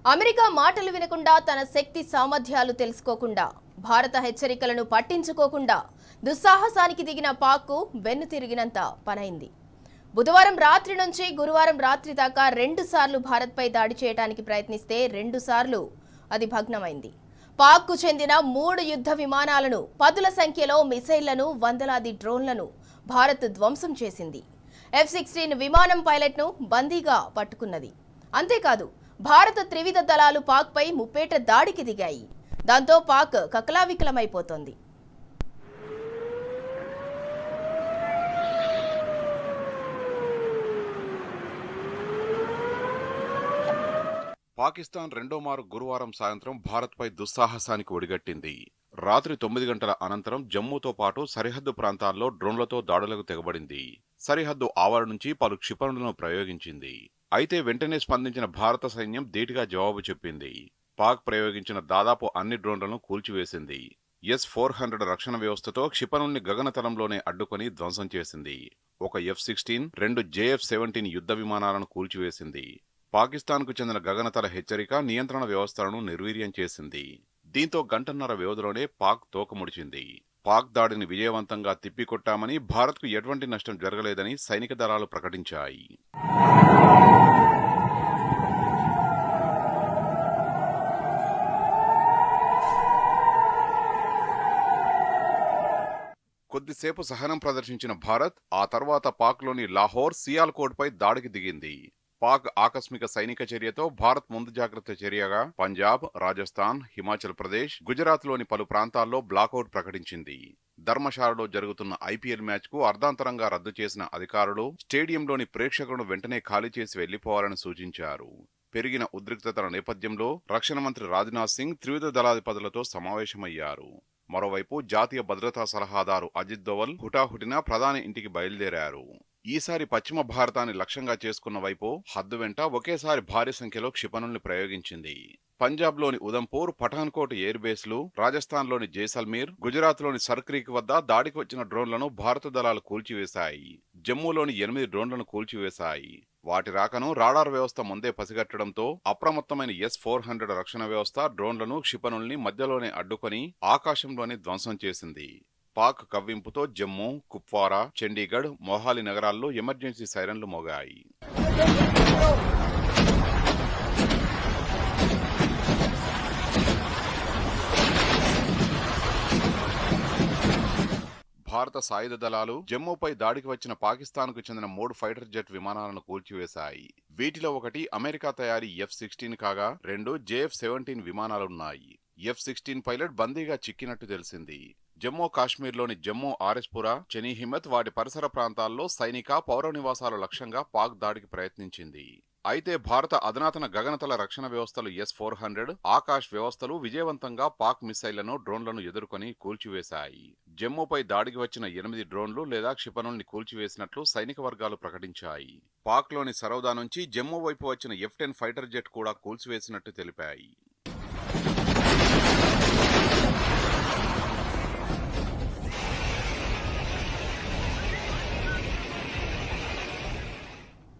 America మాటలు వినకుండా తన శక్తి సామర్థ్యాలు తెలుసుకోకుండా భారత హెచ్చరికలను పట్టించుకోకుండా దుస్సాహసానికి దిగిన పాక్కు వెన్ను తిరిగినంత పనైంది. బుధవారం రాత్రి నుంచి గురువారం రాత్రి దాకా 2 సార్లు భారత్పై దాడి చేయడానికి ప్రయత్నిస్తే 2 సార్లు అది భగ్నమైంది. పాక్కు చెందిన 3 యుద్ధ విమానాలను, పదుల సంఖ్యలో మిసైళ్లను, వందలాది డ్రోన్లను భారత్ ధ్వంసం చేసింది. F-16 విమానం పైలట్ను బందీగా పట్టుకున్నది. అంతేకాదు భారత త్రివిధ దళాలు పాక్పై ముప్పేట దాడికి దిగాయి. దాంతో పాక్ కకలావికలమైపోతోంది. పాకిస్తాన్ రెండో మారు గురువారం సాయంత్రం భారత్పై దుస్సాహసానికి ఒడిగట్టింది. రాత్రి 9 గంటల అనంతరం జమ్మూతో పాటు సరిహద్దు ప్రాంతాల్లో డ్రోన్లతో దాడులకు తెగబడింది. సరిహద్దు ఆవరణ నుంచి పలు క్షిపణులను ప్రయోగించింది. అయితే వెంటనే స్పందించిన భారత సైన్యం ధీటుగా జవాబు చెప్పింది. పాక్ ప్రయోగించిన దాదాపు అన్ని డ్రోన్లను కూల్చివేసింది. S-400 రక్షణ వ్యవస్థతో క్షిపణుల్ని గగనతలంలోనే అడ్డుకొని ధ్వంసం చేసింది. ఒక F-16, 2 JF-17 యుద్ధ విమానాలను కూల్చివేసింది. పాకిస్తాన్కు చెందిన గగనతల హెచ్చరిక, నియంత్రణ వ్యవస్థలను నిర్వీర్యం చేసింది. దీంతో గంటన్నర వ్యవధిలోనే పాక్ తోకముడిచింది. పాక్ దాడిని విజయవంతంగా తిప్పికొట్టామని, భారత్కు ఎటువంటి నష్టం జరగలేదని సైనిక దళాలు ప్రకటించాయి. కొద్దిసేపు సహనం ప్రదర్శించిన భారత్ ఆ తర్వాత పాక్లోని లాహోర్, సియాల్కోట్పై దాడికి దిగింది. పాక్ ఆకస్మిక సైనిక చర్యతో భారత్ ముందు జాగ్రత్త చర్యగా పంజాబ్, రాజస్థాన్, హిమాచల్ ప్రదేశ్, గుజరాత్లోని పలు ప్రాంతాల్లో బ్లాకౌట్ ప్రకటించింది. ధర్మశాలలో జరుగుతున్న IPL మ్యాచ్కు అర్ధాంతరంగా రద్దు చేసిన అధికారులు స్టేడియంలోని ప్రేక్షకులను వెంటనే ఖాళీ చేసి వెళ్లిపోవాలని సూచించారు. పెరిగిన ఉద్రిక్తతల నేపథ్యంలో రక్షణ మంత్రి రాజ్నాథ్ సింగ్ త్రివిధ దళాధిపతులతో సమావేశమయ్యారు. మరోవైపు జాతీయ భద్రతా సలహాదారు అజిత్ దోవల్ హుటాహుటిన ప్రధాని ఇంటికి బయలుదేరారు. ఈసారి పశ్చిమ భారతాన్ని లక్ష్యంగా చేసుకున్న వైపు హద్దు వెంట ఒకేసారి భారీ సంఖ్యలో క్షిపణుల్ని ప్రయోగించింది. పంజాబ్లోని ఉదంపూర్, పఠాన్కోట్ ఎయిర్ బేస్లు, రాజస్థాన్లోని జైసల్మీర్, గుజరాత్లోని సర్క్రీక్ వద్ద దాడికి వచ్చిన డ్రోన్లను భారత దళాలు కూల్చివేశాయి. జమ్మూలోని 8 డ్రోన్లను కూల్చివేశాయి. వాటి రాకను రాడార్ వ్యవస్థ ముందే పసిగట్టడంతో అప్రమత్తమైన S-400 రక్షణ వ్యవస్థ డ్రోన్లను, క్షిపణుల్ని మధ్యలోనే అడ్డుకొని ఆకాశంలోనే ధ్వంసం చేసింది. పాక్ కవ్వింపుతో జమ్మూ, కుప్వారా, చండీగఢ్, మొహాలి నగరాల్లో ఎమర్జెన్సీ సైరన్లు మోగాయి. భారత సాయుధ దళాలు జమ్మూపై దాడికి వచ్చిన పాకిస్తాన్కు చెందిన 3 ఫైటర్ జెట్ విమానాలను కూల్చివేశాయి. వీటిలో ఒకటి అమెరికా తయారీ F-16 కాగా 2 JF-17 విమానాలున్నాయి. F-16 పైలట్ బందీగా చిక్కినట్టు తెలిసింది. జమ్మూ కాశ్మీర్లోని జమ్మూ, ఆర్ఎస్పురా, చెనీహిమత్ వాటి పరిసర ప్రాంతాల్లో సైనిక, పౌర నివాసాల లక్ష్యంగా పాక్ దాడికి ప్రయత్నించింది. అయితే భారత అధునాతన గగనతల రక్షణ వ్యవస్థలు S-400, ఆకాశ్ వ్యవస్థలు విజయవంతంగా పాక్ మిసైళ్లను, డ్రోన్లను ఎదుర్కొని కూల్చివేశాయి. జమ్మూపై దాడికి వచ్చిన 8 డ్రోన్లు లేదా క్షిపణుల్ని కూల్చివేసినట్లు సైనిక వర్గాలు ప్రకటించాయి. పాక్లోని సరౌదా నుంచి జమ్మూ వైపు వచ్చిన F-10 ఫైటర్ జెట్ కూడా కూల్చివేసినట్టు తెలిపాయి.